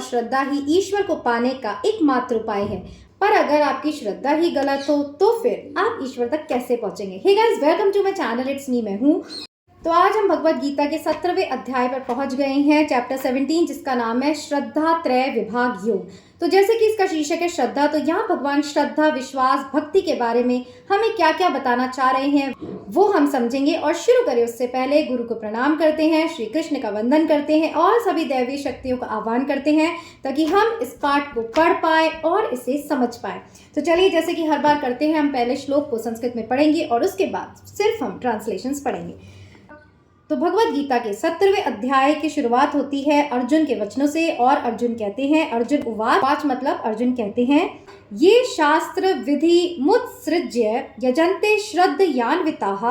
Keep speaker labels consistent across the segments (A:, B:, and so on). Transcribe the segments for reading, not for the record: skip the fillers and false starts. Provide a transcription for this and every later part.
A: श्रद्धा ही ईश्वर को पाने का एकमात्र उपाय है। पर अगर आपकी श्रद्धा ही गलत हो तो फिर आप ईश्वर तक कैसे पहुंचेंगे। Hey guys, welcome to my channel, it's me, मैं हूँ। तो आज हम भगवत गीता के 17वें अध्याय पर पहुंच गए हैं, चैप्टर 17, जिसका नाम है श्रद्धा त्रय विभाग योग। तो जैसे कि इसका शीर्षक है श्रद्धा, तो यहाँ भगवान श्रद्धा, विश्वास, भक्ति के बारे में हमें क्या क्या बताना चाह रहे हैं वो हम समझेंगे। और शुरू करें उससे पहले गुरु को प्रणाम करते हैं, श्री कृष्ण का वंदन करते हैं और सभी दैवीय शक्तियों का आह्वान करते हैं ताकि हम इस पाठ को पढ़ पाए और इसे समझ पाए। तो चलिए, जैसे कि हर बार करते हैं, हम पहले श्लोक को संस्कृत में पढ़ेंगे और उसके बाद सिर्फ हम ट्रांसलेशंस पढ़ेंगे। तो भगवत गीता के 17वें अध्याय की शुरुआत होती है अर्जुन के वचनों से। और अर्जुन कहते हैं, अर्जुन उवाच मतलब अर्जुन कहते हैं, ये शास्त्र विधि मुत्सृज्य यजन्ते श्रद्धयान्विताः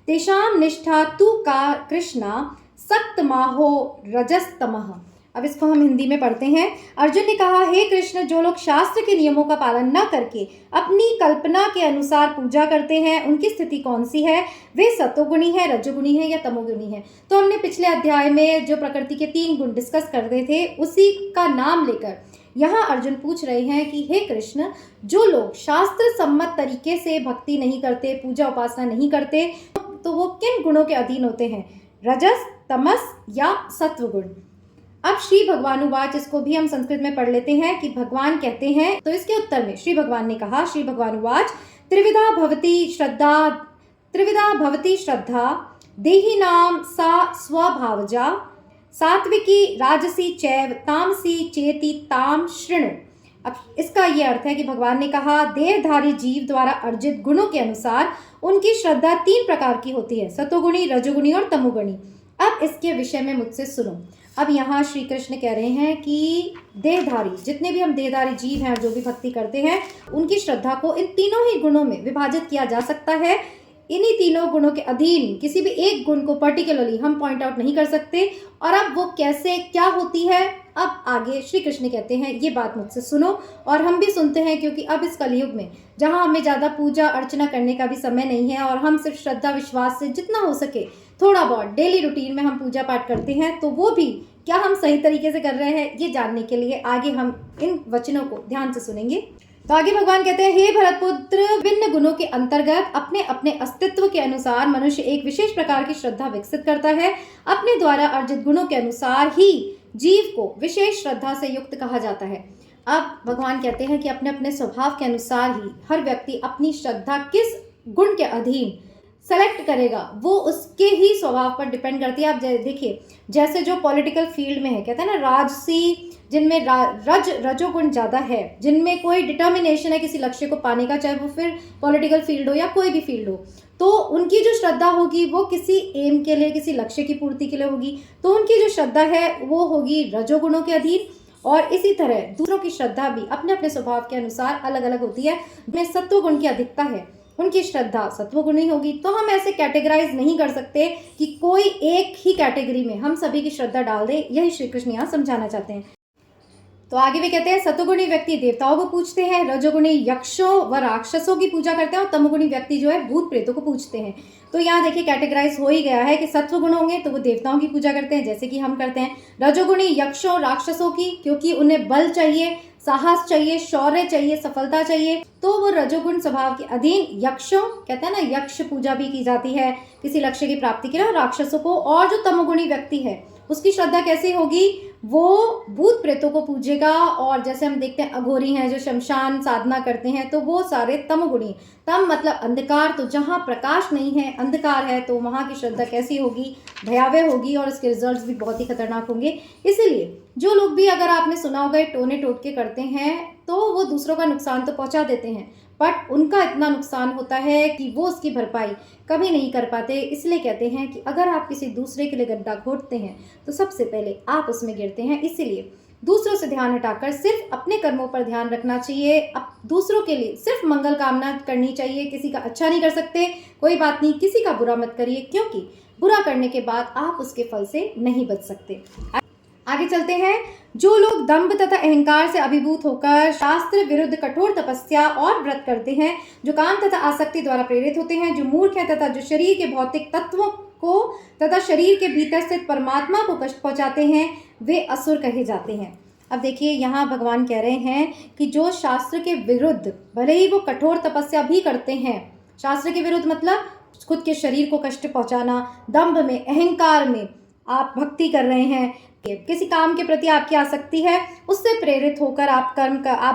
A: तेषां निष्ठा तु का कृष्णा सक्तमाहो रजस्तमः। अब इसको हम हिंदी में पढ़ते हैं। अर्जुन ने कहा, हे कृष्ण, जो लोग शास्त्र के नियमों का पालन न करके अपनी कल्पना के अनुसार पूजा करते हैं, उनकी स्थिति कौन सी है? वे सतोगुणी है, रजोगुणी है या तमोगुणी है? तो हमने पिछले अध्याय में जो प्रकृति के 3 गुण डिस्कस कर रहे थे, उसी का नाम लेकर यहाँ अर्जुन पूछ रहे हैं कि हे कृष्ण, जो लोग शास्त्र सम्मत तरीके से भक्ति नहीं करते, पूजा उपासना नहीं करते, तो वो किन गुणों के अधीन होते हैं? रजस, तमस या सत्वगुण। अब श्री भगवानुवाच, इसको भी हम संस्कृत में पढ़ लेते हैं कि भगवान कहते हैं। तो इसके उत्तर में श्री भगवान ने कहा, श्री भगवानुवाच, त्रिविधा भवती श्रद्धा देहिनाम सा स्वभावजा सात्विकी राजसी चैव तामसी चेति ताम शृणु। अब इसका ये अर्थ है कि भगवान ने कहा, देहधारी जीव द्वारा अर्जित गुणों के अनुसार उनकी श्रद्धा 3 प्रकार की होती है, सतोगुणी, रजोगुणी और तमोगुणी। अब इसके विषय में मुझसे सुनो। अब यहाँ श्री कृष्ण कह रहे हैं कि देहधारी, जितने भी हम देहधारी जीव हैं, जो भी भक्ति करते हैं, उनकी श्रद्धा को इन तीनों ही गुणों में विभाजित किया जा सकता है। इन्हीं तीनों गुणों के अधीन किसी भी एक गुण को पर्टिकुलरली हम पॉइंट आउट नहीं कर सकते। और अब वो कैसे, क्या होती है, अब आगे श्री कृष्ण कहते हैं, ये बात मुझसे सुनो और हम भी सुनते हैं। क्योंकि अब इस कलयुग में जहाँ हमें ज़्यादा पूजा अर्चना करने का भी समय नहीं है और हम सिर्फ श्रद्धा विश्वास से जितना हो सके थोड़ा बहुत डेली रूटीन में हम पूजा पाठ करते हैं, तो वो भी क्या हम सही तरीके से कर रहे हैं, ये जानने के लिए आगे हम इन वचनों को ध्यान से सुनेंगे। तो आगे भगवान कहते हैं, हे भरतपुत्र, विभिन्न गुणों के अंतर्गत अपने अपने अस्तित्व के अनुसार मनुष्य एक विशेष प्रकार की श्रद्धा विकसित करता है। अपने द्वारा अर्जित गुणों के अनुसार ही जीव को विशेष श्रद्धा से युक्त कहा जाता है। अब भगवान कहते हैं कि अपने अपने स्वभाव के अनुसार ही हर व्यक्ति अपनी श्रद्धा किस गुण के अधीन सेलेक्ट करेगा, वो उसके ही स्वभाव पर डिपेंड करती है। आप देखिए, जैसे जो पॉलिटिकल फील्ड में है, कहते हैं ना राजसी, जिनमें रजोगुण ज़्यादा है, जिनमें कोई डिटर्मिनेशन है किसी लक्ष्य को पाने का, चाहे वो फिर पॉलिटिकल फील्ड हो या कोई भी फील्ड हो, तो उनकी जो श्रद्धा होगी वो किसी एम के लिए, किसी लक्ष्य की पूर्ति के लिए होगी। तो उनकी जो श्रद्धा है वो होगी रजोगुणों के अधीन। और इसी तरह दूसरों की श्रद्धा भी अपने अपने स्वभाव के अनुसार अलग अलग होती है। जिनमें सत्वगुण की अधिकता है, उनकी श्रद्धा सत्वगुणी होगी। तो हम ऐसे कैटेगराइज नहीं कर सकते कि कोई एक ही कैटेगरी में हम सभी की श्रद्धा डाल दे। यही श्री कृष्ण यहाँ समझाना चाहते हैं। तो आगे भी कहते हैं, सतोगुणी व्यक्ति देवताओं को पूजते हैं, रजोगुणी यक्षों व राक्षसों की पूजा करते हैं और तमोगुणी व्यक्ति जो है भूत प्रेतों को पूजते हैं। तो यहाँ देखिए कैटेगराइज हो ही गया है कि सत्वगुण होंगे तो वो देवताओं की पूजा करते हैं, जैसे कि हम करते हैं। रजोगुणी यक्षों राक्षसों की, क्योंकि उन्हें बल चाहिए, साहस चाहिए, शौर्य चाहिए, सफलता चाहिए, तो वो रजोगुण स्वभाव के अधीन यक्षों, कहते हैं ना, यक्ष पूजा भी की जाती है किसी लक्ष्य की प्राप्ति के लिए। और राक्षसों को, और जो तमोगुणी व्यक्ति है उसकी श्रद्धा कैसी होगी, वो भूत प्रेतों को पूजेगा। और जैसे हम देखते हैं अघोरी हैं जो शमशान साधना करते हैं, तो वो सारे तमगुणी। तम मतलब अंधकार, तो जहाँ प्रकाश नहीं है, अंधकार है, तो वहाँ की श्रद्धा कैसी होगी, भयावह होगी और इसके रिजल्ट्स भी बहुत ही खतरनाक होंगे। इसीलिए जो लोग भी, अगर आपने सुना होगा, टोने टोटके करते हैं, तो वो दूसरों का नुकसान तो पहुँचा देते हैं, बट उनका इतना नुकसान होता है कि वो उसकी भरपाई कभी नहीं कर पाते। इसलिए कहते हैं कि अगर आप किसी दूसरे के लिए गड्ढा खोदते हैं तो सबसे पहले आप उसमें गिरते हैं। इसीलिए दूसरों से ध्यान हटाकर सिर्फ अपने कर्मों पर ध्यान रखना चाहिए। अब दूसरों के लिए सिर्फ मंगल कामना करनी चाहिए। किसी का अच्छा नहीं कर सकते, कोई बात नहीं, किसी का बुरा मत करिए, क्योंकि बुरा करने के बाद आप उसके फल से नहीं बच सकते। आगे चलते हैं। जो लोग दंभ तथा अहंकार से अभिभूत होकर शास्त्र विरुद्ध कठोर तपस्या और व्रत करते हैं, जो काम तथा आसक्ति द्वारा प्रेरित होते हैं, जो मूर्ख है तथा जो शरीर के भौतिक तत्वों को तथा शरीर के भीतर स्थित परमात्मा को कष्ट पहुंचाते हैं, वे असुर कहे जाते हैं। अब देखिए यहाँ भगवान कह रहे हैं कि जो शास्त्र के विरुद्ध भले ही वो कठोर तपस्या भी करते हैं, शास्त्र के विरुद्ध मतलब खुद के शरीर को कष्ट पहुंचाना, दंभ में, अहंकार में आप भक्ति कर रहे हैं, किसी काम के प्रति आपकी आसक्ति है, उससे प्रेरित होकर आप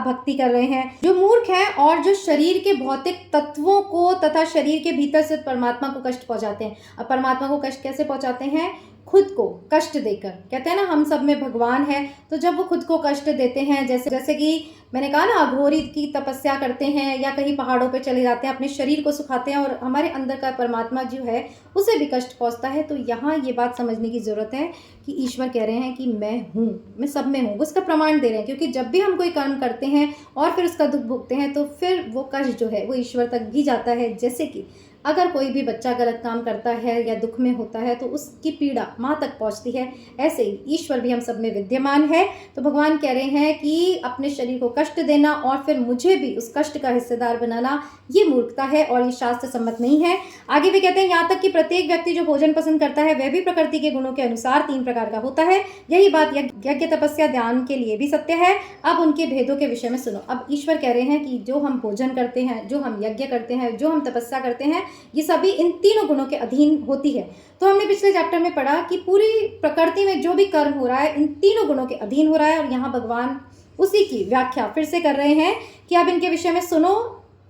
A: भक्ति कर रहे हैं, जो मूर्ख है और जो शरीर के भौतिक तत्वों को तथा शरीर के भीतर से परमात्मा को कष्ट पहुंचाते हैं। अब परमात्मा को कष्ट कैसे पहुंचाते हैं? खुद को कष्ट देकर। कहते हैं ना हम सब में भगवान है, तो जब वो खुद को कष्ट देते हैं, जैसे कि मैंने कहा ना अघोरी की तपस्या करते हैं या कहीं पहाड़ों पे चले जाते हैं, अपने शरीर को सुखाते हैं और हमारे अंदर का परमात्मा जो है उसे भी कष्ट पहुंचता है। तो यहाँ ये बात समझने की ज़रूरत है कि ईश्वर कह रहे हैं कि मैं हूँ, मैं सब में हूँ, उसका प्रमाण दे रहे हैं। क्योंकि जब भी हम कोई कर्म करते हैं और फिर उसका दुख भोगते हैं तो फिर वो कष्ट जो है वो ईश्वर तक भी जाता है। जैसे कि अगर कोई भी बच्चा गलत काम करता है या दुख में होता है तो उसकी पीड़ा माँ तक पहुँचती है, ऐसे ही ईश्वर भी हम सब में विद्यमान है। तो भगवान कह रहे हैं कि अपने शरीर को कष्ट देना और फिर मुझे भी उस कष्ट का हिस्सेदार बनाना, ये मूर्खता है और ये शास्त्र सम्मत नहीं है। आगे भी कहते हैं यहाँ तक कि प्रत्येक व्यक्ति जो भोजन पसंद करता है वह भी प्रकृति के गुणों के अनुसार 3 प्रकार का होता है। यही बात यज्ञ, तपस्या, ध्यान के लिए भी सत्य है। अब उनके भेदों के विषय में सुनो। अब ईश्वर कह रहे हैं कि जो हम भोजन करते हैं, जो हम यज्ञ करते हैं, जो हम तपस्या करते हैं, ये सभी इन 3 गुणों के अधीन होती है। तो हमने पिछले चैप्टर में पढ़ा कि पूरी प्रकृति में जो भी कर्म हो रहा है इन 3 गुणों के अधीन हो रहा है। और यहाँ भगवान उसी की व्याख्या फिर से कर रहे हैं कि अब इनके विषय में सुनो,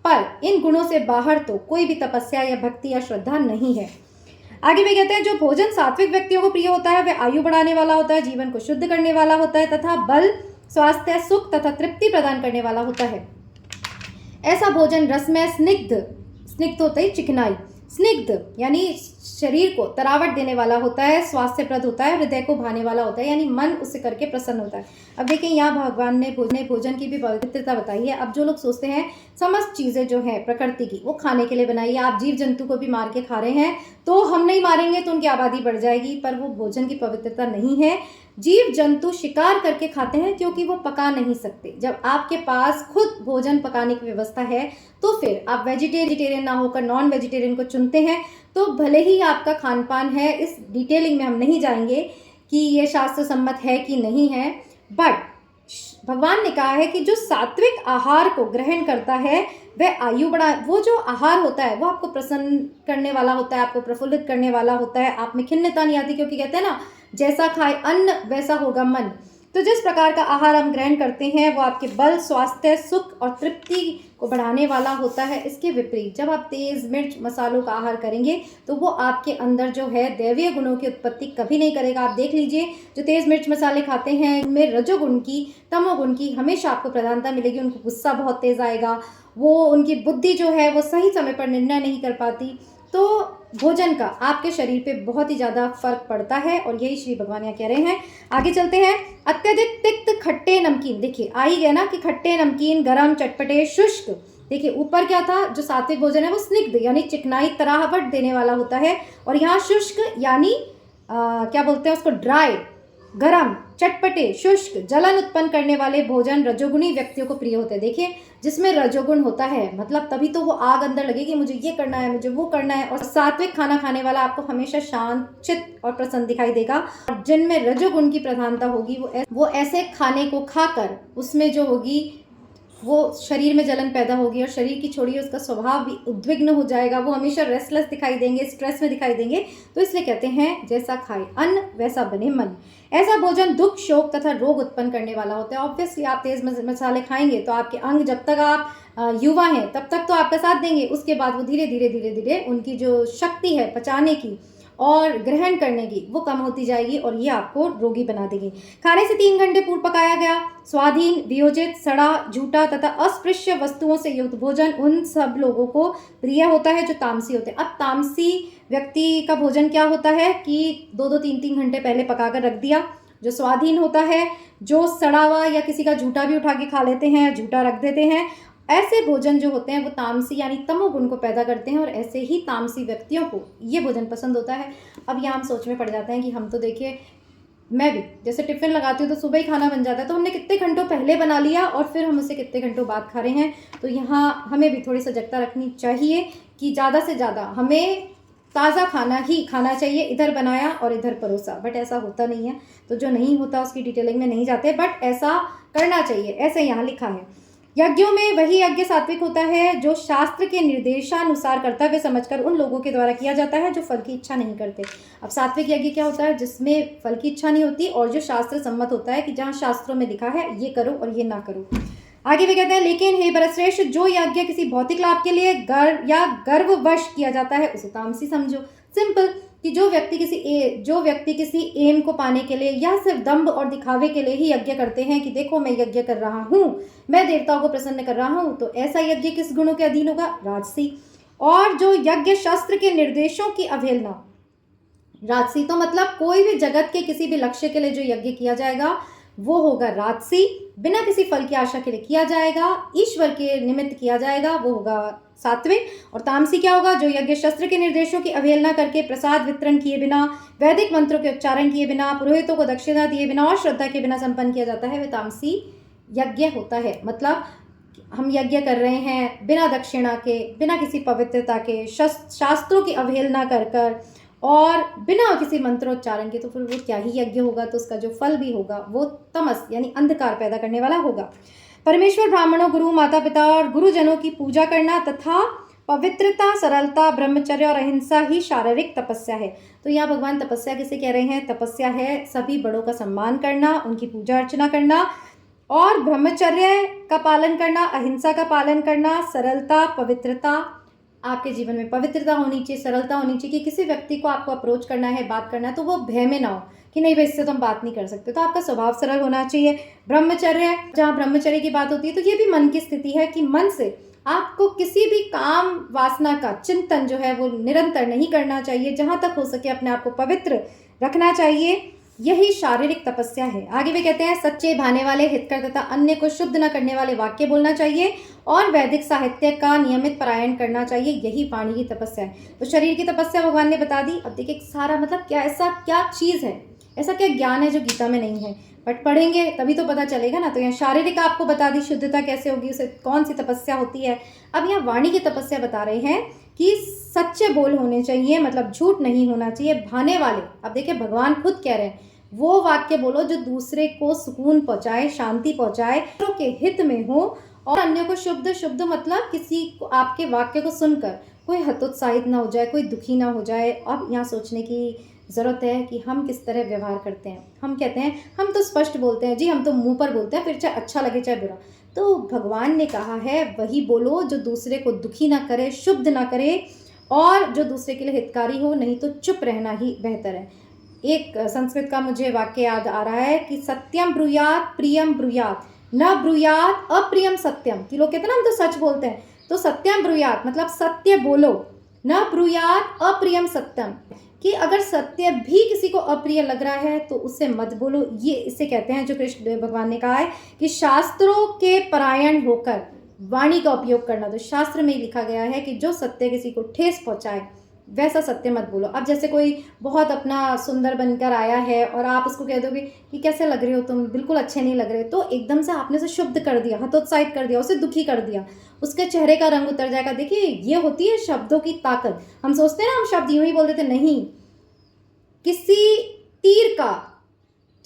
A: पर इन गुणों से बाहर तो कोई भी तपस्या या भक्ति या श्रद्धा नहीं है। आगे भी कहते हैं जो भोजन सात्विक व्यक्तियों को प्रिय होता है वह आयु बढ़ाने वाला होता है, जीवन को शुद्ध करने वाला होता है तथा बल, स्वास्थ्य, सुख तथा तृप्ति प्रदान करने वाला होता है। ऐसा भोजन रसमय, स्निग्ध होता है चिकनाई, स्निग्ध यानी शरीर को तरावट देने वाला होता है, स्वास्थ्यप्रद होता है, हृदय को भाने वाला होता है, यानी मन उससे करके प्रसन्न होता है। अब देखिए यहाँ भगवान ने भोजन की भी पवित्रता बताई है। अब जो लोग सोचते हैं समस्त चीज़ें जो है प्रकृति की वो खाने के लिए बनाई है, आप जीव जंतु को भी मार के खा रहे हैं तो हम नहीं मारेंगे तो उनकी आबादी बढ़ जाएगी, पर वो भोजन की पवित्रता नहीं है। जीव जंतु शिकार करके खाते हैं क्योंकि वो पका नहीं सकते। जब आपके पास खुद भोजन पकाने की व्यवस्था है तो फिर आप वेजिटेरियन ना होकर नॉन वेजिटेरियन को चुनते हैं। तो भले ही आपका खान पान है, इस डिटेलिंग में हम नहीं जाएंगे कि ये शास्त्र सम्मत है कि नहीं है, बट भगवान ने कहा है कि जो सात्विक आहार को ग्रहण करता है वह आयु बढ़ा, वो जो आहार होता है वो आपको प्रसन्न करने वाला होता है, आपको प्रफुल्लित करने वाला होता है, आप में खिन्नता नहीं आती। क्योंकि कहते हैं ना जैसा खाए अन्न वैसा होगा मन। तो जिस प्रकार का आहार हम ग्रहण करते हैं वो आपके बल, स्वास्थ्य, सुख और तृप्ति को बढ़ाने वाला होता है। इसके विपरीत जब आप तेज़ मिर्च मसालों का आहार करेंगे तो वो आपके अंदर जो है दैवीय गुणों की उत्पत्ति कभी नहीं करेगा। आप देख लीजिए जो तेज़ मिर्च मसाले खाते हैं उनमें रजोगुण की, तमोगुण की हमेशा आपको प्रधानता मिलेगी। उनको गुस्सा बहुत तेज़ आएगा, वो उनकी बुद्धि जो है वो सही समय पर निर्णय नहीं कर पाती। तो भोजन का आपके शरीर पे बहुत ही ज़्यादा फर्क पड़ता है और यही श्री भगवान यहाँ कह रहे हैं। आगे चलते हैं। अत्यधिक तिक्त, खट्टे, नमकीन, देखिए आ ही गया ना कि खट्टे, नमकीन, गरम, चटपटे, शुष्क। देखिए ऊपर क्या था, जो सात्विक भोजन है वो स्निग्ध यानी चिकनाई, तरावट देने वाला होता है, और यहाँ शुष्क यानी क्या बोलते हैं उसको, ड्राई, गरम, चटपटे, शुष्क, जलन उत्पन्न करने वाले भोजन रजोगुणी व्यक्तियों को प्रिय होते हैं। देखिए जिसमें रजोगुण होता है मतलब तभी तो वो आग अंदर लगेगी, मुझे ये करना है, मुझे वो करना है। और सात्विक खाना खाने वाला आपको हमेशा शांत, चित्त और प्रसन्न दिखाई देगा। और जिनमें रजोगुण की प्रधानता होगी वो ऐसे खाने को खाकर उसमें जो होगी वो शरीर में जलन पैदा होगी और शरीर की छोड़िए उसका स्वभाव भी उद्विग्न हो जाएगा, वो हमेशा रेस्टलेस दिखाई देंगे, स्ट्रेस में दिखाई देंगे। तो इसलिए कहते हैं जैसा खाए अन्न वैसा बने मन। ऐसा भोजन दुख, शोक तथा रोग उत्पन्न करने वाला होता है। ऑब्वियसली आप तेज़ मसाले खाएंगे तो आपके अंग जब तक आप युवा हैं तब तक तो आपका साथ देंगे, उसके बाद वो धीरे धीरे उनकी जो शक्ति है पचाने की और ग्रहण करने की वो कम होती जाएगी और ये आपको रोगी बना देगी। खाने से 3 घंटे पूर्व पकाया गया, स्वाधीन, वियोजित, सड़ा, झूठा तथा अस्पृश्य वस्तुओं से युक्त भोजन उन सब लोगों को प्रिय होता है जो तामसी होते हैं। अब तामसी व्यक्ति का भोजन क्या होता है कि 2-2, 3-3 घंटे पहले पका कर रख दिया। जो स्वाधीन होता है, जो सड़ा हुआ या किसी का झूठा भी उठा के खा लेते हैं, झूठा रख देते हैं, ऐसे भोजन जो होते हैं वो तामसी यानी तमोगुण को पैदा करते हैं और ऐसे ही तामसी व्यक्तियों को ये भोजन पसंद होता है। अब यहाँ हम सोच में पड़ जाते हैं कि हम तो देखिए, मैं भी जैसे टिफ़िन लगाती हूँ तो सुबह ही खाना बन जाता है, तो हमने कितने घंटों पहले बना लिया और फिर हम उसे कितने घंटों बाद खा रहे हैं। तो यहाँ हमें भी थोड़ी सजगता रखनी चाहिए कि ज़्यादा से ज़्यादा हमें ताज़ा खाना ही खाना चाहिए, इधर बनाया और इधर परोसा, बट ऐसा होता नहीं है। तो जो नहीं होता उसकी डिटेलिंग में नहीं जाते, बट ऐसा करना चाहिए, ऐसे यहाँ लिखा है। यज्ञों में वही यज्ञ सात्विक होता है जो शास्त्र के निर्देशानुसार कर्तव्य समझकर उन लोगों के द्वारा किया जाता है जो फल की इच्छा नहीं करते। अब सात्विक यज्ञ क्या होता है? जिसमें फल की इच्छा नहीं होती और जो शास्त्र सम्मत होता है कि जहाँ शास्त्रों में लिखा है ये करो और ये ना करो। आगे वे कहते हैं, लेकिन हे भरतश्रेष्ठ, जो यज्ञ किसी भौतिक लाभ के लिए गर्ववश किया जाता है उसे तामसी समझो। सिंपल, कि जो व्यक्ति किसी एम को पाने के लिए या सिर्फ दंभ और दिखावे के लिए ही यज्ञ करते हैं कि देखो मैं यज्ञ कर रहा हूँ, मैं देवताओं को प्रसन्न कर रहा हूँ, तो ऐसा यज्ञ किस गुणों के अधीन होगा? राजसी। और जो यज्ञ शास्त्र के निर्देशों की अवहेलना, राजसी तो मतलब कोई भी जगत के किसी भी लक्ष्य के लिए जो यज्ञ किया जाएगा वो होगा राजसी, बिना किसी फल की आशा के लिए किया जाएगा, ईश्वर के निमित्त किया जाएगा, वो होगा सात्विक। और तामसी क्या होगा? जो यज्ञ शस्त्र के निर्देशों की अवहेलना करके प्रसाद वितरण किए बिना, वैदिक मंत्रों के उच्चारण किए बिना, पुरोहितों को दक्षिणा दिए बिना और श्रद्धा के बिना संपन्न किया जाता है, वह तामसी यज्ञ होता है। मतलब हम यज्ञ कर रहे हैं बिना दक्षिणा के, बिना किसी पवित्रता के, शास्त्रों की अवहेलना कर कर और बिना किसी मंत्रोच्चारण के, तो फिर वो क्या ही यज्ञ होगा? तो उसका जो फल भी होगा वो तमस यानी अंधकार पैदा करने वाला होगा। परमेश्वर, ब्राह्मणों, गुरु, माता पिता और गुरुजनों की पूजा करना तथा पवित्रता, सरलता, ब्रह्मचर्य और अहिंसा ही शारीरिक तपस्या है। तो यहाँ भगवान तपस्या किसे कह रहे हैं? तपस्या है सभी बड़ों का सम्मान करना, उनकी पूजा अर्चना करना और ब्रह्मचर्य का पालन करना, अहिंसा का पालन करना, सरलता, पवित्रता, आपके जीवन में पवित्रता होनी चाहिए, सरलता होनी चाहिए कि किसी व्यक्ति को आपको अप्रोच करना है, बात करना है तो वो भय में ना हो कि नहीं भाई इससे तो हम बात नहीं कर सकते, तो आपका स्वभाव सरल होना चाहिए। ब्रह्मचर्य, जहाँ ब्रह्मचर्य की बात होती है तो ये भी मन की स्थिति है कि मन से आपको किसी भी काम वासना का चिंतन जो है वो निरंतर नहीं करना चाहिए, जहाँ तक हो सके अपने आप को पवित्र रखना चाहिए, यही शारीरिक तपस्या है। आगे वे कहते हैं, सच्चे, भाने वाले, हितकर तथा अन्य को शुद्ध न करने वाले वाक्य बोलना चाहिए और वैदिक साहित्य का नियमित पारायण करना चाहिए, यही वाणी की तपस्या है। तो शरीर की तपस्या भगवान ने बता दी। अब देखिए सारा मतलब क्या, ऐसा क्या चीज़ है, ऐसा क्या ज्ञान है जो गीता में नहीं है, बट पढ़ेंगे तभी तो पता चलेगा ना। तो यहाँ शारीरिक आपको बता दी, शुद्धता कैसे होगी, उसे कौन सी तपस्या होती है। अब यहाँ वाणी की तपस्या बता रहे हैं कि सच्चे बोल होने चाहिए, मतलब झूठ नहीं होना चाहिए, भाने वाले। अब देखिए भगवान खुद कह रहे हैं वो वाक्य बोलो जो दूसरे को सुकून पहुँचाए, शांति पहुँचाए, दूसरों के हित में हो, और अन्य को शुद्ध। शुद्ध मतलब किसी को आपके वाक्य को सुनकर कोई हतोत्साहित ना हो जाए, कोई दुखी ना हो जाए। अब यहाँ सोचने की ज़रूरत है कि हम किस तरह व्यवहार करते हैं। हम कहते हैं, हम तो स्पष्ट बोलते हैं जी, हम तो मुंह पर बोलते हैं, फिर चाहे अच्छा लगे चाहे बुरा। तो भगवान ने कहा है वही बोलो जो दूसरे को दुखी ना करे, शुद्ध ना करे और जो दूसरे के लिए हितकारी हो, नहीं तो चुप रहना ही बेहतर है। एक संस्कृत का मुझे वाक्य याद आ रहा है कि सत्यम ब्रूयात प्रियम ब्रूयात, न ब्रूयात अप्रियम सत्यम। कि लोग कहते हैं ना हम तो सच बोलते हैं, तो सत्यम ब्रूयात मतलब सत्य बोलो, न ब्रूयात अप्रियम सत्यम, कि अगर सत्य भी किसी को अप्रिय लग रहा है तो उससे मत बोलो। ये इसे कहते हैं जो कृष्ण भगवान ने कहा है कि शास्त्रों के परायण होकर वाणी का उपयोग करना। तो शास्त्र में लिखा गया है कि जो सत्य किसी को ठेस पहुंचाए वैसा सत्य मत बोलो। अब जैसे कोई बहुत अपना सुंदर बनकर आया है और आप उसको कह दोगे कि कैसे लग रहे हो तुम, बिल्कुल अच्छे नहीं लग रहे, तो एकदम से आपने उसे शुद्ध कर दिया, हतोत्साहित कर दिया, उसे दुखी कर दिया, उसके चेहरे का रंग उतर जाएगा। देखिए ये होती है शब्दों की ताकत। हम सोचते हैं ना हम शब्द यूं ही बोल देते, नहीं, किसी तीर का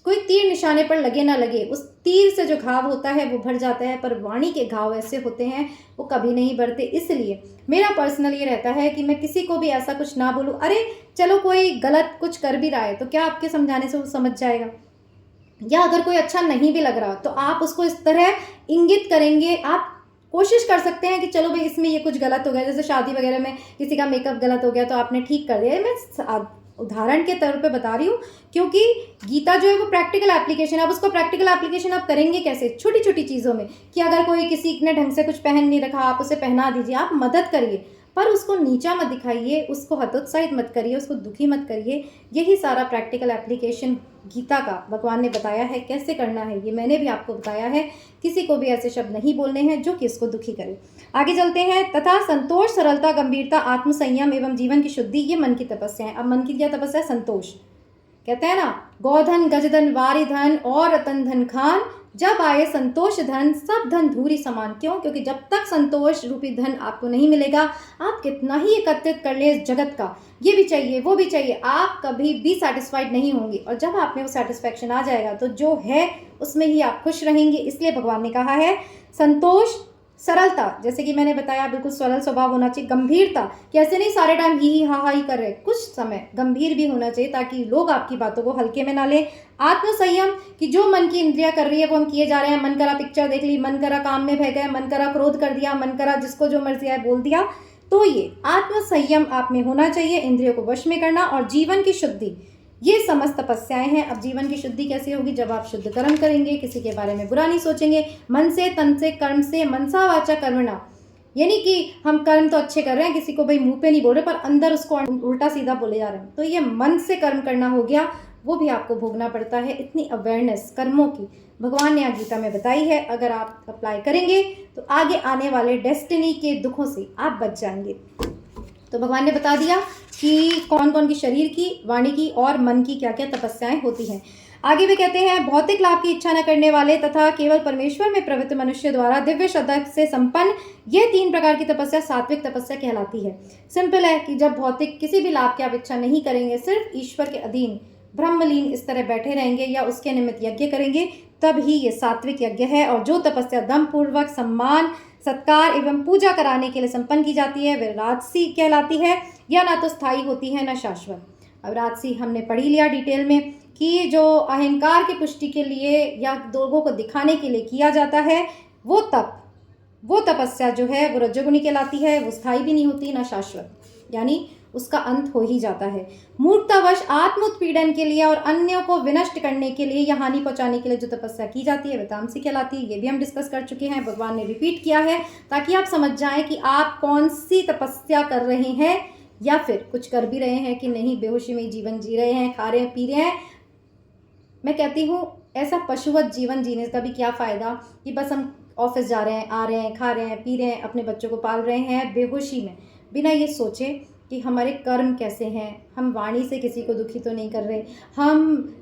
A: कोई तीर निशाने पर लगे ना लगे, उस तीर से जो घाव होता है वो भर जाता है, पर वाणी के घाव ऐसे होते हैं वो कभी नहीं भरते। इसलिए मेरा पर्सनल ये रहता है कि मैं किसी को भी ऐसा कुछ ना बोलूँ। अरे चलो कोई गलत कुछ कर भी रहा है तो क्या आपके समझाने से वो समझ जाएगा, या अगर कोई अच्छा नहीं भी लग रहा तो आप उसको इस तरह इंगित करेंगे। आप कोशिश कर सकते हैं कि चलो भाई इसमें ये कुछ गलत हो गया, जैसे शादी वगैरह में किसी का मेकअप गलत हो गया तो आपने ठीक कर दिया। मैं उदाहरण के तौर पे बता रही हूँ, क्योंकि गीता जो है वो प्रैक्टिकल एप्लीकेशन है। अब उसको प्रैक्टिकल एप्लीकेशन आप करेंगे कैसे? छोटी छोटी चीज़ों में, कि अगर कोई किसी ने ढंग से कुछ पहन नहीं रखा आप उसे पहना दीजिए, आप मदद करिए, पर उसको नीचा मत दिखाइए, उसको हतोत्साहित मत करिए, उसको दुखी मत करिए। यही सारा प्रैक्टिकल एप्लीकेशन गीता का भगवान ने बताया है कैसे करना है, ये मैंने भी आपको बताया है। किसी को भी ऐसे शब्द नहीं बोलने हैं जो कि इसको दुखी करे। आगे चलते हैं। तथा संतोष, सरलता, गंभीरता, आत्मसंयम एवं जीवन की शुद्धि, ये मन की तपस्या है। अब मन की क्या तपस्या है? संतोष। कहते हैं ना, गोधन, गजधन, वारिधन और रतन धन खान, जब आए संतोष धन, सब धन धूरी समान। क्यों? क्योंकि जब तक संतोष रूपी धन आपको नहीं मिलेगा, आप कितना ही एकत्रित कर ले इस जगत का, ये भी चाहिए वो भी चाहिए, आप कभी भी सेटिस्फाइड नहीं होंगे। और जब आप में वो सेटिस्फैक्शन आ जाएगा तो जो है उसमें ही आप खुश रहेंगे। इसलिए भगवान ने कहा है संतोष, सरलता, जैसे कि मैंने बताया बिल्कुल सरल स्वभाव होना चाहिए, गंभीरता, कि ऐसे नहीं सारे टाइम ही हा ही कर रहे, कुछ समय गंभीर भी होना चाहिए ताकि लोग आपकी बातों को हल्के में ना लें। आत्मसंयम, कि जो मन की इंद्रिया कर रही है वो हम किए जा रहे हैं, मन करा पिक्चर देख ली, मन करा काम में बह गए, मन करा क्रोध कर दिया, मन करा जिसको जो मर्जी आए बोल दिया, तो ये आत्मसंयम आप में होना चाहिए, इंद्रियों को वश में करना और जीवन की शुद्धि, ये समस्त तपस्याएं हैं। अब जीवन की शुद्धि कैसे होगी? जब आप शुद्ध कर्म करेंगे, किसी के बारे में बुरा नहीं सोचेंगे, मन से, तन से, कर्म से, मनसा वाचा कर्मणा, यानी कि हम कर्म तो अच्छे कर रहे हैं, किसी को भाई मुंह पे नहीं बोल रहे पर अंदर उसको उल्टा सीधा बोले जा रहे हैं, तो ये मन से कर्म करना हो गया, वो भी आपको भोगना पड़ता है। इतनी अवेयरनेस कर्मों की भगवान ने गीता में बताई है, अगर आप अप्लाई करेंगे तो आगे आने वाले डेस्टिनी के दुखों से आप बच जाएंगे। तो भगवान ने बता दिया कि कौन कौन की शरीर की, वाणी की और मन की क्या क्या तपस्याएं होती हैं। आगे वे कहते हैं भौतिक लाभ की इच्छा न करने वाले तथा केवल परमेश्वर में प्रवृत्त मनुष्य द्वारा दिव्य श्रद्धा से संपन्न ये 3 प्रकार की तपस्या सात्विक तपस्या कहलाती है। सिंपल है कि जब भौतिक किसी भी लाभ की आप इच्छा नहीं करेंगे, सिर्फ ईश्वर के अधीन ब्रह्मलीन इस तरह बैठे रहेंगे या उसके निमित्त यज्ञ करेंगे, तब ही ये सात्विक यज्ञ है। और जो तपस्या दम पूर्वक सम्मान, सत्कार एवं पूजा कराने के लिए संपन्न की जाती है, वह राजसी कहलाती है। यह ना तो स्थायी होती है, ना शाश्वत। अब राजसी हमने पढ़ ही लिया डिटेल में कि जो अहंकार की पुष्टि के लिए या लोगों को दिखाने के लिए किया जाता है, वो तपस्या जो है वो रजोगुणी कहलाती है। वो स्थायी भी नहीं होती, ना शाश्वत, यानी उसका अंत हो ही जाता है। मूर्खतावश आत्म उत्पीड़न के लिए और अन्यों को विनष्ट करने के लिए या हानि पहुंचाने के लिए जो तपस्या की जाती है वह तामसी कहलाती है। ये भी हम डिस्कस कर चुके हैं, भगवान ने रिपीट किया है ताकि आप समझ जाएं कि आप कौन सी तपस्या कर रहे हैं या फिर कुछ कर भी रहे हैं कि नहीं, बेहोशी में जीवन जी रहे हैं, खा रहे हैं, पी रहे हैं। मैं कहती हूँ ऐसा पशुवत जीवन जीने का भी क्या फ़ायदा कि बस हम ऑफिस जा रहे हैं, आ रहे हैं, खा रहे हैं, पी रहे हैं, अपने बच्चों को पाल रहे हैं बेहोशी में, बिना ये सोचे कि हमारे कर्म कैसे हैं, हम वाणी से किसी को दुखी तो नहीं कर रहे, हम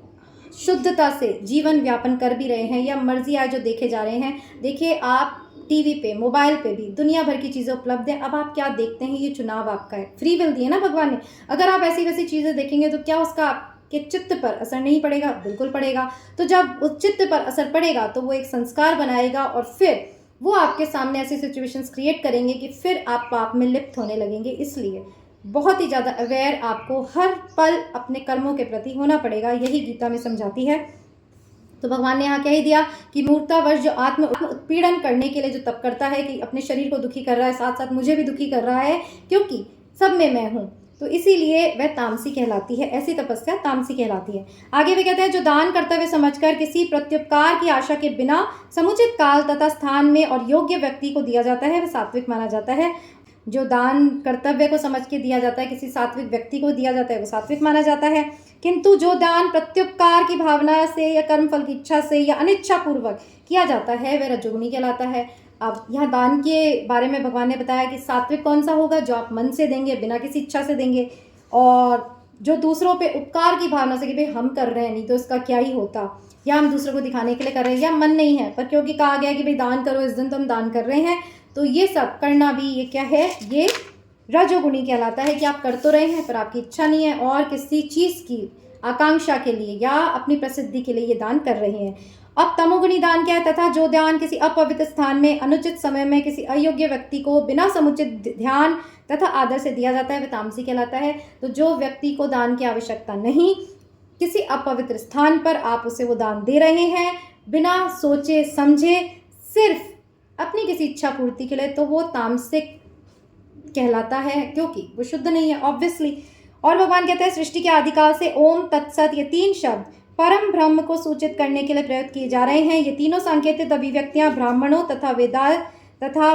A: शुद्धता से जीवन व्यापन कर भी रहे हैं, या मर्जी आए जो देखे जा रहे हैं। देखिए आप टीवी पे, मोबाइल पे भी दुनिया भर की चीज़ें उपलब्ध हैं। अब आप क्या देखते हैं, ये चुनाव आपका है। फ्री विल दी है ना भगवान ने। अगर आप ऐसी वैसी चीज़ें देखेंगे तो क्या उसका आपके चित्त पर असर नहीं पड़ेगा? बिल्कुल पड़ेगा। तो जब उस चित्त पर असर पड़ेगा तो वो एक संस्कार बनाएगा और फिर वो आपके सामने ऐसी सिचुएशंस क्रिएट करेंगे कि फिर आप पाप में लिप्त होने लगेंगे। इसलिए बहुत ही ज़्यादा अवेयर आपको हर पल अपने कर्मों के प्रति होना पड़ेगा। यही गीता में समझाती है। तो भगवान ने यहाँ कह ही दिया कि मूर्खतावश जो आत्म उत्पीड़न करने के लिए जो तप करता है कि अपने शरीर को दुखी कर रहा है, साथ साथ मुझे भी दुखी कर रहा है क्योंकि सब में मैं हूँ, तो इसीलिए वह तामसी कहलाती है। ऐसी तपस्या तामसी कहलाती है। आगे वे कहते हैं जो दान कर्तव्य समझकर किसी प्रत्युपकार की आशा के बिना समुचित काल तथा स्थान में और योग्य व्यक्ति को दिया जाता है वह सात्विक माना जाता है। जो दान कर्तव्य को समझ के दिया जाता है, किसी सात्विक व्यक्ति को दिया जाता है, वो सात्विक माना जाता है। किंतु जो दान प्रत्युपकार की भावना से या कर्मफल की इच्छा से या अनिच्छा पूर्वक किया जाता है वह रजोगुणी कहलाता है। अब यहाँ दान के बारे में भगवान ने बताया कि सात्विक कौन सा होगा? जो आप मन से देंगे, बिना किसी इच्छा से देंगे, और जो दूसरों पे उपकार की भावना से कि भाई हम कर रहे हैं, नहीं तो इसका क्या ही होता, या हम दूसरों को दिखाने के लिए कर रहे हैं, या मन नहीं है पर क्योंकि कहा गया कि भाई दान करो इस दिन, तो हम दान कर रहे हैं, तो ये सब करना भी ये क्या है? ये रजोगुणी कहलाता है कि आप कर तो रहे हैं पर आपकी इच्छा नहीं है और किसी चीज़ की आकांक्षा के लिए या अपनी प्रसिद्धि के लिए ये दान कर रहे हैं। अब तमोगुणी दान क्या है? तथा जो दान किसी अपवित्र स्थान में अनुचित समय में किसी अयोग्य व्यक्ति को बिना समुचित ध्यान तथा आदर से दिया जाता है वह तामसी कहलाता है। तो जो व्यक्ति को दान की आवश्यकता नहीं, किसी अपवित्र स्थान पर आप उसे वो दान दे रहे हैं बिना सोचे समझे, सिर्फ अपनी किसी इच्छा पूर्ति के लिए, तो वो तामसिक कहलाता है क्योंकि वो शुद्ध नहीं है ऑब्वियसली। और भगवान कहते हैं सृष्टि के आदिकाल से ओम तत्सत ये 3 शब्द परम ब्रह्म को सूचित करने के लिए प्रयुक्त किए जा रहे हैं। ये तीनों सांकेतिक अभिव्यक्तियां ब्राह्मणों तथा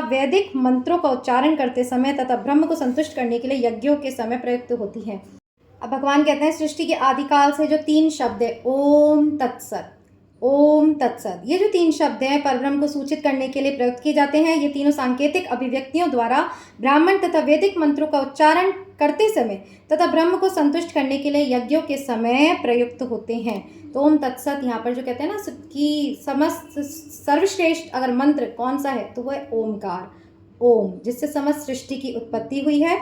A: वैदिक मंत्रों का उच्चारण करते समय तथा ब्रह्म को संतुष्ट करने के लिए यज्ञों के समय प्रयुक्त होती हैं। अब भगवान कहते हैं सृष्टि के आदिकाल से जो 3 शब्द है ओम तत्सत, ओम तत्सत, ये जो 3 शब्द हैं परब्रह्म को सूचित करने के लिए प्रयुक्त किए जाते हैं। ये तीनों सांकेतिक अभिव्यक्तियों द्वारा ब्राह्मण तथा वैदिक मंत्रों का उच्चारण करते समय तथा ब्रह्म को संतुष्ट करने के लिए यज्ञों के समय प्रयुक्त होते हैं। तो ओम तत्सत यहाँ पर जो कहते हैं ना कि समस्त सर्वश्रेष्ठ अगर मंत्र कौन सा है तो वो है ओमकार, ओम, जिससे समस्त सृष्टि की उत्पत्ति हुई है।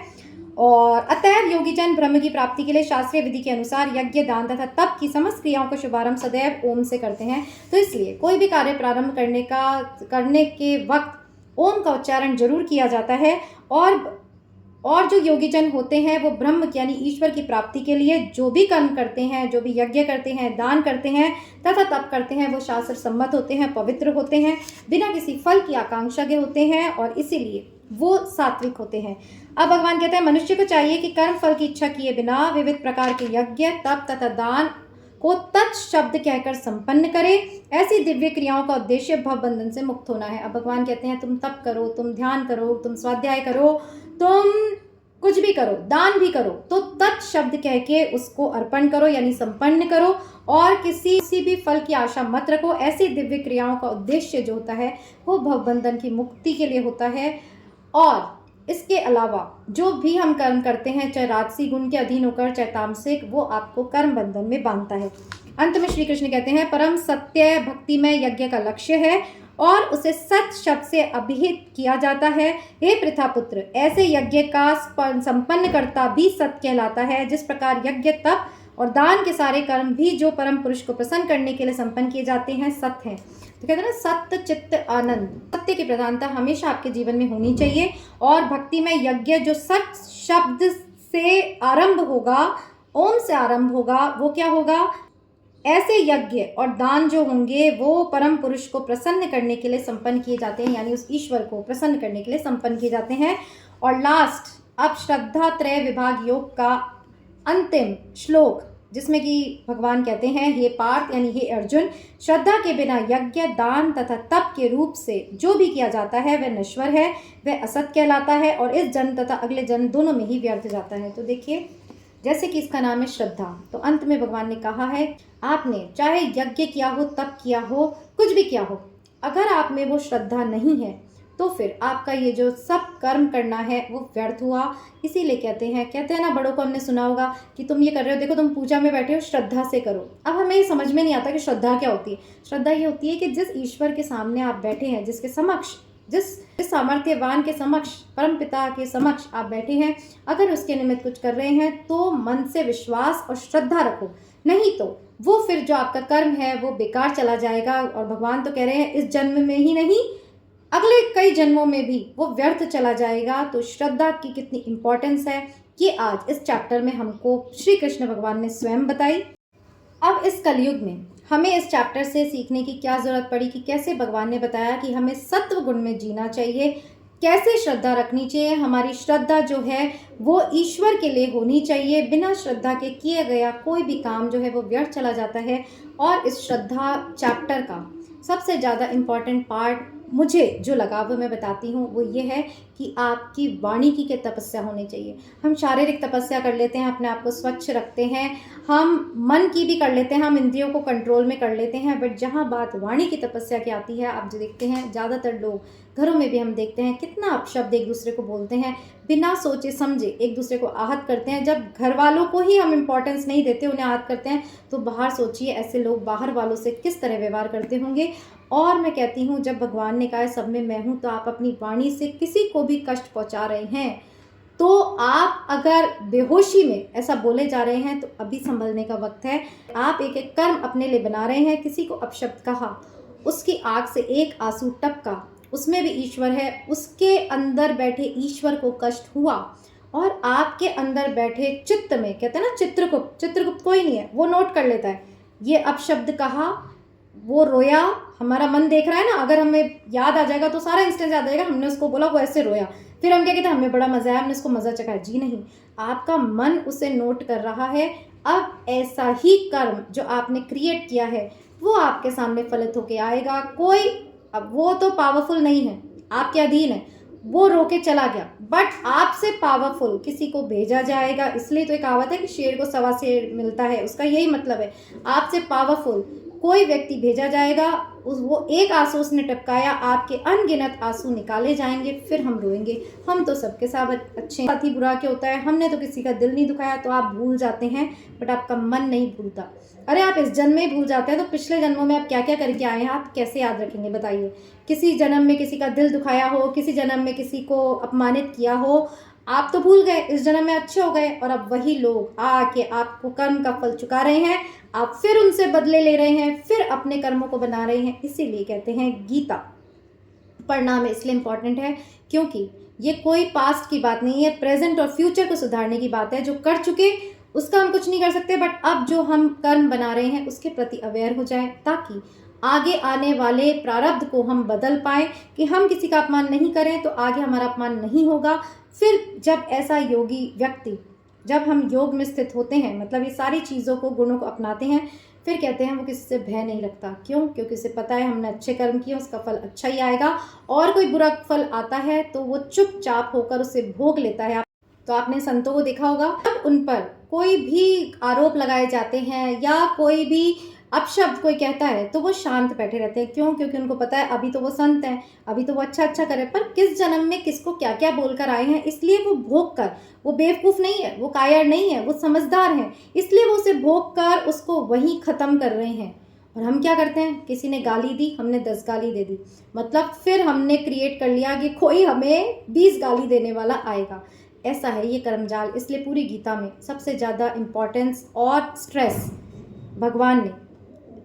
A: और अतएव योगीजन ब्रह्म की प्राप्ति के लिए शास्त्रीय विधि के अनुसार यज्ञ, दान तथा तप की समस्त क्रियाओं का शुभारंभ सदैव ओम से करते हैं। तो इसलिए कोई भी कार्य प्रारंभ करने के वक्त ओम का उच्चारण जरूर किया जाता है। और जो योगीजन होते हैं वो ब्रह्म यानी ईश्वर की प्राप्ति के लिए जो भी कर्म करते हैं, जो भी यज्ञ करते हैं, दान करते हैं तथा तप करते हैं, वो शास्त्र सम्मत होते हैं, पवित्र होते हैं, बिना किसी फल की आकांक्षा के होते हैं और इसीलिए वो सात्विक होते हैं। अब भगवान कहते हैं मनुष्य को चाहिए कि कर्म फल की इच्छा किए बिना विविध प्रकार के यज्ञ, तप तथा दान को तत् शब्द कहकर संपन्न करे। ऐसी दिव्य क्रियाओं का उद्देश्य भव बंधन से मुक्त होना है। अब भगवान कहते हैं तुम तप करो, तुम ध्यान करो, तुम स्वाध्याय करो, तुम कुछ भी करो, दान भी करो, तो तत् शब्द कह के उसको अर्पण करो यानी संपन्न करो और किसी भी फल की आशा मत रखो। ऐसी दिव्य क्रियाओं का उद्देश्य जो होता है वो भवबंधन की मुक्ति के लिए होता है। और इसके अलावा जो भी हम कर्म करते हैं, चाहे राजसी गुण के अधीन होकर चाहे तामसिक, वो आपको कर्म बंधन में बांधता है। अंत में श्री कृष्ण कहते हैं परम सत्य भक्ति में यज्ञ का लक्ष्य है और उसे सत शब्द से अभिहित किया जाता है। हे पृथा पुत्र, ऐसे यज्ञ का संपन्न करता भी सत कहलाता है। जिस प्रकार यज्ञ, तप और दान के सारे कर्म भी जो परम पुरुष को प्रसन्न करने के लिए संपन्न किए जाते हैं सत हैं। तो कहते हैं ना सत्य चित्त आनंद, सत्य की प्रधानता हमेशा आपके जीवन में होनी चाहिए। और भक्ति में यज्ञ जो सत शब्द से आरंभ होगा, ओम से आरंभ होगा, वो क्या होगा? ऐसे यज्ञ और दान जो होंगे वो परम पुरुष को प्रसन्न करने के लिए संपन्न किए जाते हैं, यानी उस ईश्वर को प्रसन्न करने के लिए संपन्न किए जाते हैं। और लास्ट, अब श्रद्धा त्रय विभाग योग का अंतिम श्लोक, जिसमें कि भगवान कहते हैं हे पार्थ यानी हे अर्जुन, श्रद्धा के बिना यज्ञ, दान तथा तप के रूप से जो भी किया जाता है वह नश्वर है, वह असत कहलाता है और इस जन्म तथा अगले जन्म दोनों में ही व्यर्थ जाता है। तो देखिए, जैसे कि इसका नाम है श्रद्धा, तो अंत में भगवान ने कहा है आपने चाहे यज्ञ किया हो, तप किया हो, कुछ भी किया हो, अगर आप में वो श्रद्धा नहीं है तो फिर आपका ये जो सब कर्म करना है वो व्यर्थ हुआ। इसीलिए कहते हैं ना, बड़ों को हमने सुना होगा कि तुम ये कर रहे हो, देखो तुम पूजा में बैठे हो, श्रद्धा से करो। अब हमें ये समझ में नहीं आता कि श्रद्धा क्या होती है। श्रद्धा ये होती है कि जिस ईश्वर के सामने आप बैठे हैं, जिसके समक्ष, जिस सामर्थ्यवान के समक्ष, परम पिता के समक्ष आप बैठे हैं, अगर उसके निमित्त कुछ कर रहे हैं तो मन से विश्वास और श्रद्धा रखो, नहीं तो वो फिर जो आपका कर्म है वो बेकार चला जाएगा। और भगवान तो कह रहे हैं इस जन्म में ही नहीं, अगले कई जन्मों में भी वो व्यर्थ चला जाएगा। तो श्रद्धा की कितनी इंपॉर्टेंस है ये आज इस चैप्टर में हमको श्री कृष्ण भगवान ने स्वयं बताई। अब इस कलयुग में हमें इस चैप्टर से सीखने की क्या ज़रूरत पड़ी कि कैसे भगवान ने बताया कि हमें सत्व गुण में जीना चाहिए, कैसे श्रद्धा रखनी चाहिए। हमारी श्रद्धा जो है वो ईश्वर के लिए होनी चाहिए। बिना श्रद्धा के किए गया कोई भी काम जो है वो व्यर्थ चला जाता है। और इस श्रद्धा चैप्टर का सबसे ज़्यादा इम्पॉर्टेंट पार्ट मुझे जो लगा वो मैं बताती हूँ, वो ये है कि आपकी वाणी की तपस्या होनी चाहिए। हम शारीरिक तपस्या कर लेते हैं, अपने आप को स्वच्छ रखते हैं, हम मन की भी कर लेते हैं, हम इंद्रियों को कंट्रोल में कर लेते हैं, बट जहाँ बात वाणी की तपस्या की आती है, आप जो देखते हैं ज़्यादातर लोग घरों में भी हम देखते हैं कितना अपशब्द एक दूसरे को बोलते हैं, बिना सोचे समझे एक दूसरे को आहत करते हैं। जब घर वालों को ही हम इम्पोर्टेंस नहीं देते, उन्हें आहत करते हैं, तो बाहर सोचिए ऐसे लोग बाहर वालों से किस तरह व्यवहार करते होंगे। और मैं कहती हूँ जब भगवान ने कहा है सब में मैं हूँ, तो आप अपनी वाणी से किसी को भी कष्ट पहुँचा रहे हैं, तो आप अगर बेहोशी में ऐसा बोले जा रहे हैं तो अभी संभलने का वक्त है। आप एक एक कर्म अपने लिए बना रहे हैं, किसी को अपशब्द कहा, उसकी आँख से एक आंसू टपका, उसमें भी ईश्वर है, उसके अंदर बैठे ईश्वर को कष्ट हुआ। और आपके अंदर बैठे चित्त में, कहते हैं ना चित्रगुप्त कोई नहीं है, वो नोट कर लेता है, ये अपशब्द कहा, वो रोया, हमारा मन देख रहा है ना, अगर हमें याद आ जाएगा तो सारा इंस्टेंस याद आ जाएगा, हमने उसको बोला वो ऐसे रोया, फिर हम क्या कहते हैं हमें बड़ा मजा आया, हमने उसको मजा चखाया। जी नहीं, आपका मन उसे नोट कर रहा है। अब ऐसा ही कर्म जो आपने क्रिएट किया है वो आपके सामने फलित होके आएगा। कोई, अब वो तो पावरफुल नहीं है, आपके अधीन है, वो रोके चला गया, बट आपसे पावरफुल किसी को भेजा जाएगा। इसलिए तो एक कहावत है कि शेर को सवा शेर मिलता है, उसका यही मतलब है, आपसे पावरफुल कोई व्यक्ति भेजा जाएगा, वो एक आंसू उसने टपकाया, आपके अनगिनत आंसू निकाले जाएंगे, फिर हम रोएंगे। हम तो सबके साथ अच्छे, साथ ही बुरा क्या होता है, हमने तो किसी का दिल नहीं दुखाया तो आप भूल जाते हैं, बट आपका मन नहीं भूलता। अरे आप इस जन्म में भूल जाते हैं तो पिछले जन्मों में आप क्या क्या करके आए हैं, आप कैसे याद रखेंगे बताइए। किसी जन्म में किसी का दिल दुखाया हो, किसी जन्म में किसी को अपमानित किया हो, आप तो भूल गए, इस जन्म में अच्छे हो गए, और अब वही लोग आके आपको कर्म का फल चुका रहे हैं, आप फिर उनसे बदले ले रहे हैं, फिर अपने कर्मों को बना रहे हैं। इसीलिए कहते हैं गीता पढ़ना में इसलिए इम्पॉर्टेंट है क्योंकि ये कोई पास्ट की बात नहीं है, प्रेजेंट और फ्यूचर को सुधारने की बात है। जो कर चुके उसका हम कुछ नहीं कर सकते, बट अब जो हम कर्म बना रहे हैं उसके प्रति अवेयर हो जाए, ताकि आगे आने वाले प्रारब्ध को हम बदल पाएँ कि हम किसी का अपमान नहीं करें तो आगे हमारा अपमान नहीं होगा। फिर जब ऐसा योगी व्यक्ति, जब हम योग में स्थित होते हैं, मतलब ये सारी चीज़ों को, गुणों को अपनाते हैं, फिर कहते हैं वो किसी से भय नहीं रखता। क्यों? क्योंकि उसे पता है हमने अच्छे कर्म किए, उसका फल अच्छा ही आएगा, और कोई बुरा फल आता है तो वो चुपचाप होकर उसे भोग लेता है। तो आपने संतों को देखा होगा, जब उन पर कोई भी आरोप लगाए जाते हैं या कोई भी अपशब्द कोई कहता है तो वो शांत बैठे रहते हैं। क्यों? क्योंकि उनको पता है अभी तो वो संत हैं, अभी तो वो अच्छा अच्छा करे, पर किस जन्म में किसको क्या क्या बोलकर आए हैं, इसलिए वो भोग कर, वो बेवकूफ़ नहीं है, वो कायर नहीं है, वो समझदार हैं, इसलिए वो उसे भोग कर उसको वहीं ख़त्म कर रहे हैं। और हम क्या करते हैं, किसी ने गाली दी, हमने 10 गाली दे दी, मतलब फिर हमने क्रिएट कर लिया कि कोई हमें 20 गाली देने वाला आएगा। ऐसा है ये कर्मजाल। इसलिए पूरी गीता में सबसे ज़्यादा इम्पोर्टेंस और स्ट्रेस भगवान ने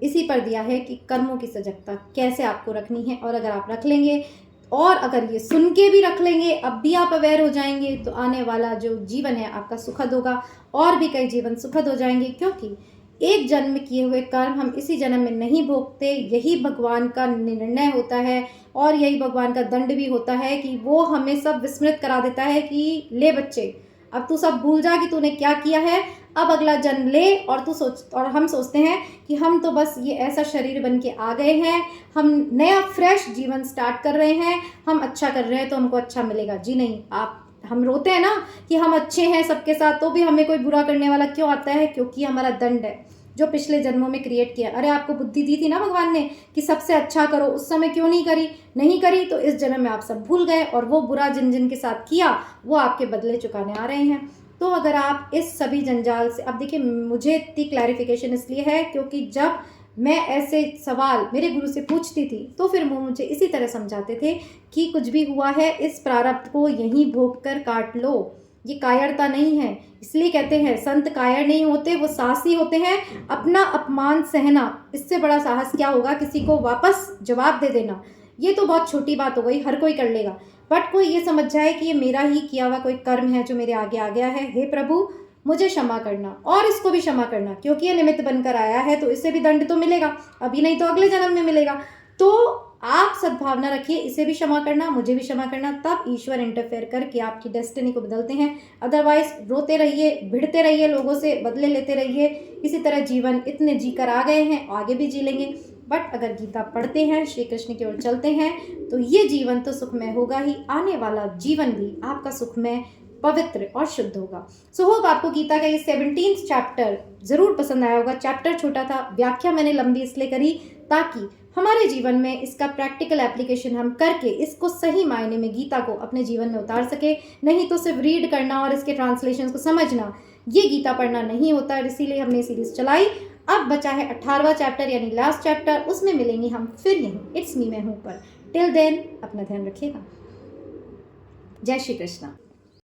A: इसी पर दिया है कि कर्मों की सजगता कैसे आपको रखनी है, और अगर आप रख लेंगे और अगर ये सुन के भी रख लेंगे, अब भी आप अवेयर हो जाएंगे, तो आने वाला जो जीवन है आपका सुखद होगा, और भी कई जीवन सुखद हो जाएंगे। क्योंकि एक जन्म में किए हुए कर्म हम इसी जन्म में नहीं भोगते, यही भगवान का निर्णय होता है, और यही भगवान का दंड भी होता है कि वो हमें सब विस्मृत करा देता है कि ले बच्चे, अब तू सब भूल जा कि तूने क्या किया है, अब अगला जन्म ले। और तू सोच, और हम सोचते हैं कि हम तो बस ये ऐसा शरीर बन के आ गए हैं, हम नया फ्रेश जीवन स्टार्ट कर रहे हैं, हम अच्छा कर रहे हैं तो हमको अच्छा मिलेगा। जी नहीं, हम रोते हैं ना कि हम अच्छे हैं सबके साथ, तो भी हमें कोई बुरा करने वाला क्यों आता है? क्योंकि हमारा दंड है जो पिछले जन्मों में क्रिएट किया। अरे आपको बुद्धि दी थी ना भगवान ने कि सबसे अच्छा करो, उस समय क्यों नहीं करी, तो इस जन्म में आप सब भूल गए, और वो बुरा जिन जिन के साथ किया वो आपके बदले चुकाने आ रहे हैं। तो अगर आप इस सभी जंजाल से, अब देखिए मुझे इतनी क्लैरिफिकेशन इसलिए है क्योंकि जब मैं ऐसे सवाल मेरे गुरु से पूछती थी तो फिर वो मुझे इसी तरह समझाते थे कि कुछ भी हुआ है इस प्रारब्ध को यहीं भोग कर काट लो, ये कायरता नहीं है। इसलिए कहते हैं संत कायर नहीं होते, वो साहसी होते हैं। अपना अपमान सहना, इससे बड़ा साहस क्या होगा? किसी को वापस जवाब दे देना, ये तो बहुत छोटी बात हो गई, हर कोई कर लेगा, बट कोई ये समझ जाए कि ये मेरा ही किया हुआ कोई कर्म है जो मेरे आगे आ गया है, हे प्रभु मुझे क्षमा करना, और इसको भी क्षमा करना, क्योंकि ये निमित्त बनकर आया है तो इसे भी दंड तो मिलेगा, अभी नहीं तो अगले जन्म में मिलेगा। तो आप सद्भावना रखिए, इसे भी क्षमा करना, मुझे भी क्षमा करना, तब ईश्वर इंटरफेयर करके आपकी डेस्टिनी को बदलते हैं। अदरवाइज रोते रहिए, भिड़ते रहिए, लोगों से बदले लेते रहिए, इसी तरह जीवन इतने जी कर आ गए हैं, आगे भी जी लेंगे। बट अगर गीता पढ़ते हैं, श्री कृष्ण की ओर चलते हैं, तो ये जीवन तो सुखमय होगा ही, आने वाला जीवन भी आपका सुखमय, पवित्र और शुद्ध होगा। सो होप आपको गीता का ये 17th चैप्टर जरूर पसंद आया होगा। चैप्टर छोटा था, व्याख्या मैंने लंबी इसलिए करी ताकि हमारे जीवन में इसका प्रैक्टिकल एप्लीकेशन हम करके इसको सही मायने में गीता को अपने जीवन में उतार सके। नहीं तो सिर्फ रीड करना और इसके ट्रांसलेशन को समझना, ये गीता पढ़ना नहीं होता है। इसीलिए हमने सीरीज चलाई। अब बचा है 18वां चैप्टर यानी लास्ट चैप्टर, उसमें मिलेंगे हम फिर यहीं इट्स मी मैं हूँ पर। टिल देन अपना ध्यान रखिएगा। जय श्री कृष्णा।